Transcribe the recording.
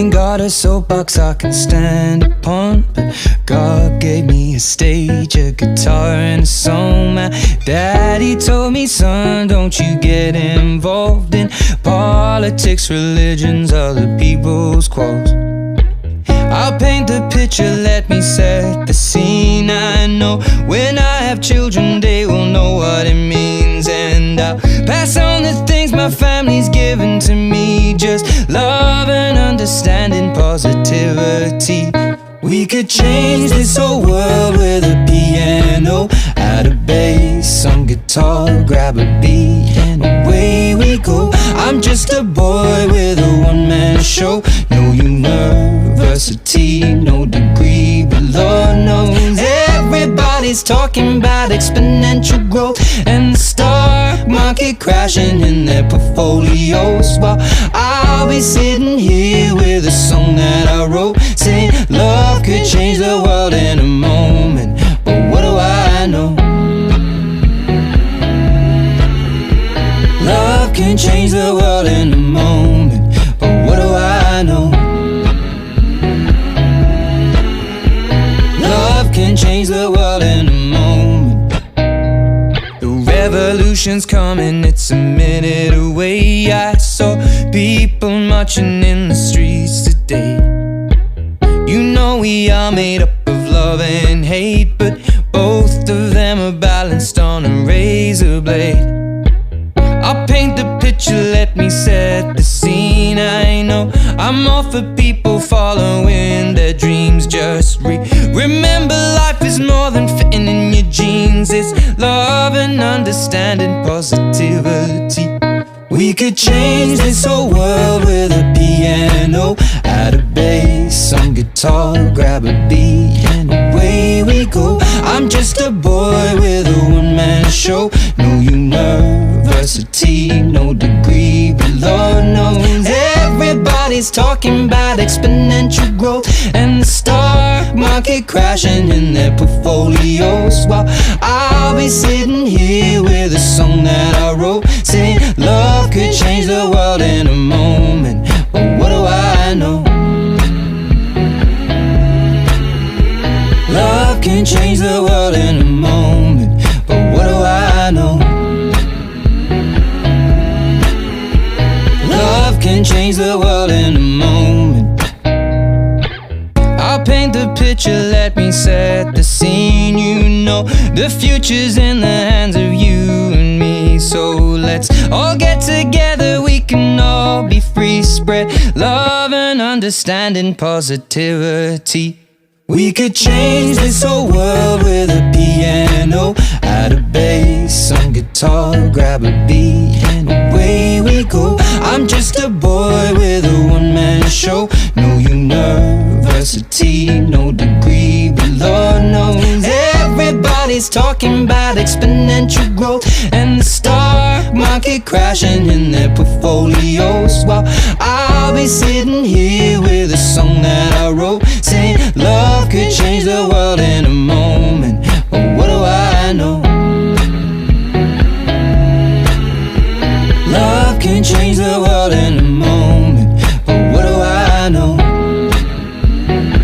Ain't got a soapbox I can stand upon, but God gave me a stage, a guitar and a song. My daddy told me, son, don't you get involved in politics, religions, other people's quarrels. I'll paint the picture, let me set the scene. I know when I have children they will know what it means, and I'll pass on the things my family's given to me. Just love and understanding, positivity. We could change this whole world with a piano, add a bass, some guitar, grab a beat, and away we go. I'm just a boy with a one-man show. No university, no degree, but Lord knows everybody's talking about exponential growth and the stock market crashing in their portfolios, while I'll be sitting here with a song that I wrote, saying love could change the world in a moment. But what do I know? Love can change the world in a moment. But what do I know? Love can change the world in a moment. The revolution's coming, it's a minute away. I saw people marching in the streets today. You know we are made up of love and hate, but both of them are balanced on a razor blade. I'll paint the picture, let me set the scene. I know I'm all for people following their dreams. Just remember life is more than fitting in your jeans. It's love and understanding, positivity. We could change this whole world with a piano, add a bass, some guitar, grab a beat, and away we go. I'm just a boy with a one-man show. No university, no degree, but Lord knows everybody's talking about exponential growth and the stock market crashing in their portfolios, while I'll be sitting here with a song that I wrote, saying love could change the world in a moment. But what do I know? Love can change the world in a moment. But what do I know? Love can change the world in a moment. I'll paint the picture, let me set the scene. You know the future's in the hands of you and me. So let's all get together, we can all be free. Spread love and understanding, positivity. We could change this whole world with a piano, add a bass, some guitar, grab a beat, and away we go. I'm just a boy with a one-man show. No university, no degree, but Lord knows everybody's talking about exponential growth and the stock market crashing in their portfolios, while I'll be sitting here with a song that I wrote, saying love could change the world in a moment.